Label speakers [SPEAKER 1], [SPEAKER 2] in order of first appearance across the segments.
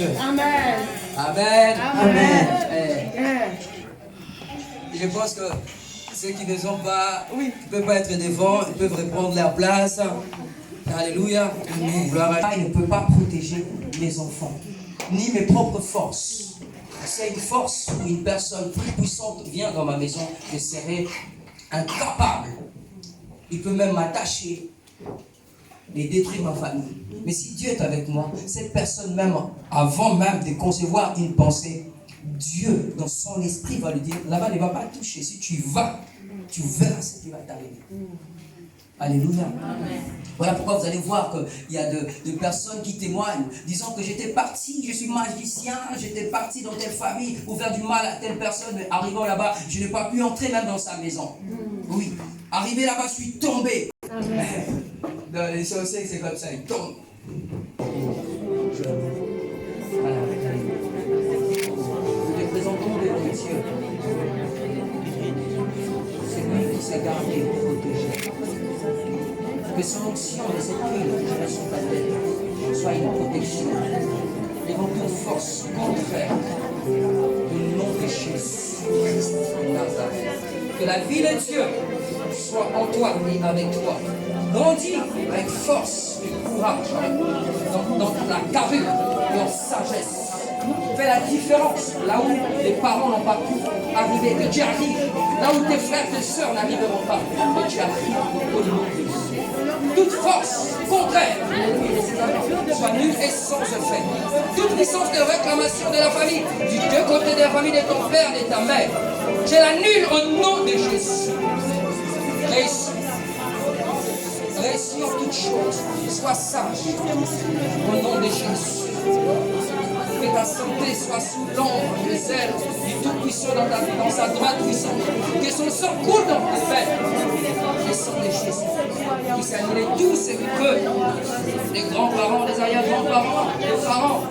[SPEAKER 1] Dieu.
[SPEAKER 2] Amen.
[SPEAKER 1] Amen.
[SPEAKER 2] Amen.
[SPEAKER 1] Amen. Je pense que ceux qui ne sont pas, qui ne peuvent pas être devant, ils peuvent reprendre leur place. Alléluia. Il ne peut pas protéger mes enfants, ni mes propres forces. C'est une force où une personne plus puissante vient dans ma maison, je serai incapable. Il peut même m'attacher et détruire ma famille. Mais si Dieu est avec moi, cette personne même, avant même de concevoir une pensée, Dieu, dans son esprit, va lui dire, là-bas ne va pas toucher. Si tu vas, tu verras ce qui va t'arriver. Alléluia. Amen. Voilà pourquoi vous allez voir qu'il y a de personnes qui témoignent, disant que j'étais parti, je suis magicien, j'étais parti dans telle famille pour faire du mal à telle personne, mais arrivant là-bas, je n'ai pas pu entrer même dans sa maison. Oui. Arrivé là-bas, je suis tombé. Dans les sorciers, c'est comme ça, ils tombent. Voilà. Nous les présentons devant Dieu. C'est lui qui s'est gardé et protégé. Que son onction et cette huile que je sur ta tête soit une protection devant toute force contraire du nom de Jésus Christ de Nazareth. Que la vie de Dieu soit en toi et avec toi. Grandis avec force et courage dans la carrure et en sagesse. Fais la différence là où les parents n'ont pas pu arriver. Que tu arrives là où tes frères et tes sœurs n'arriveront pas. Que tu arrives au nom de Jésus. Toute force contraire soit nulle et sans effet. Toute puissance de réclamation de la famille, du deux côtés de la famille de ton père et de ta mère, je l'annule au nom de Jésus. Réussis. Réussis en toutes choses. Sois sage au nom de Jésus. Que ta santé soit sous l'ombre des ailes du Tout-Puissant dans sa droite puissance. Que son sang coule dans tes veines. Le sang de Jésus. Qui s'annule tout ce qui peut. Les grands-parents, les arrière-grands-parents, les parents.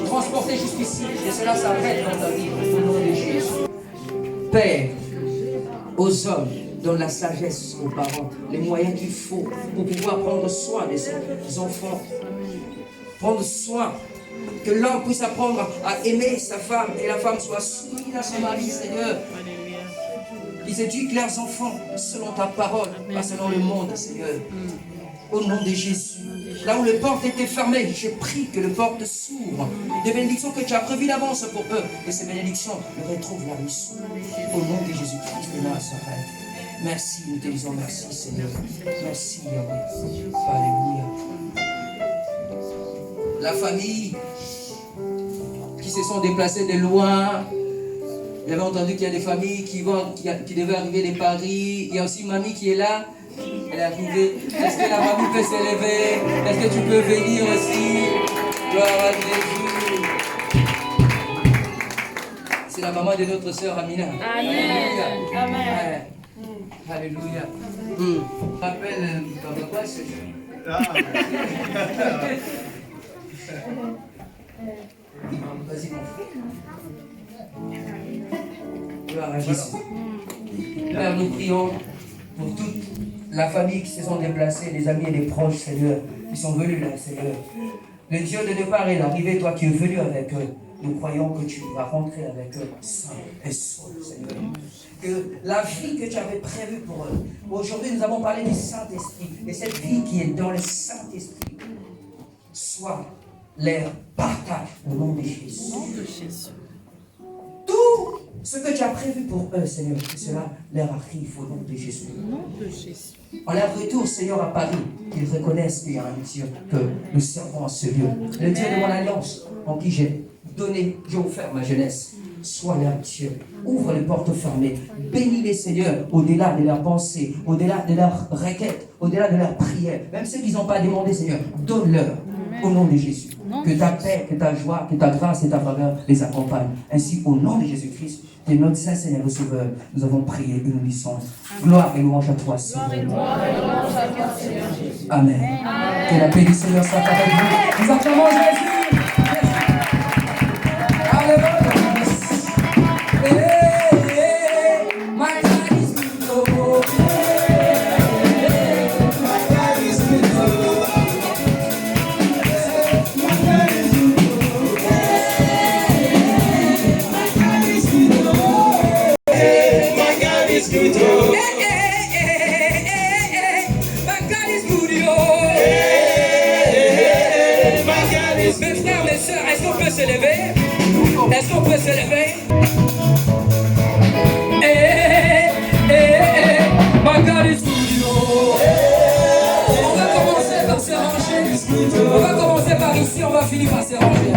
[SPEAKER 1] Transportés jusqu'ici. Et cela s'arrête dans ta vie. Au nom de Jésus. Père, aux hommes, donne la sagesse aux parents, les moyens qu'il faut pour pouvoir prendre soin des enfants. Prendre soin, que l'homme puisse apprendre à aimer sa femme et la femme soit soumise à son mari, Seigneur. Qu'ils éduquent leurs enfants selon ta parole, pas selon le monde, Seigneur. Au nom de Jésus. Là où les portes étaient fermées, je prie que les portes s'ouvrent. Des bénédictions que tu as prévues d'avance pour eux. Et ces bénédictions leur retrouvent la mission. Au nom de Jésus-Christ de Nazareth. Merci, nous te disons merci, Seigneur. Merci, Yahweh. Alléluia. La famille qui se sont déplacées de loin. J'avais entendu qu'il y a des familles qui devaient arriver de Paris. Il y a aussi mamie qui est là. Elle est arrivée. Est-ce que la mamie peut s'élever? Est-ce que tu peux venir aussi? Gloire à Jésus. C'est la maman de notre sœur Amina.
[SPEAKER 2] Amen. Amen.
[SPEAKER 1] Alléluia. Je m'appelle papa, c'est vas-y, mon frère. Gloire à Jésus. Père, nous prions pour toute la famille qui se sont déplacés, les amis et les proches, Seigneur, qui sont venus là, Seigneur. Le Dieu de départ et l'arrivée, toi qui es venu avec eux, nous croyons que tu vas rentrer avec eux, saint et sauf, Seigneur. Que la vie que tu avais prévue pour eux, aujourd'hui nous avons parlé du Saint-Esprit, et cette vie qui est dans le Saint-Esprit, soit leur partage au nom de Jésus. Tout ce que tu as prévu pour eux, Seigneur, que cela leur arrive au nom de Jésus. En leur retour, Seigneur, à Paris, qu'ils reconnaissent qu'il y a un Dieu, que nous servons à ce Dieu. Le Dieu de mon alliance, en qui j'ai offert ma jeunesse. Sois leur Dieu. Ouvre les portes fermées. Bénis-les, Seigneur, au-delà de leurs pensées, au-delà de leurs requêtes, au-delà de leurs prières. Même ceux qui n'ont pas demandé, Seigneur, donne-leur au nom de Jésus. Que ta paix, que ta joie, que ta grâce et ta faveur les accompagnent. Ainsi, au nom de Jésus-Christ, de notre Saint Seigneur et Sauveur, nous avons prié et nous disons gloire et louange à toi, Seigneur. Amen. Que la paix du Seigneur soit avec vous. Nous acclamons Jésus. Alléluia.
[SPEAKER 3] Yeah.
[SPEAKER 1] va finir par s'arranger.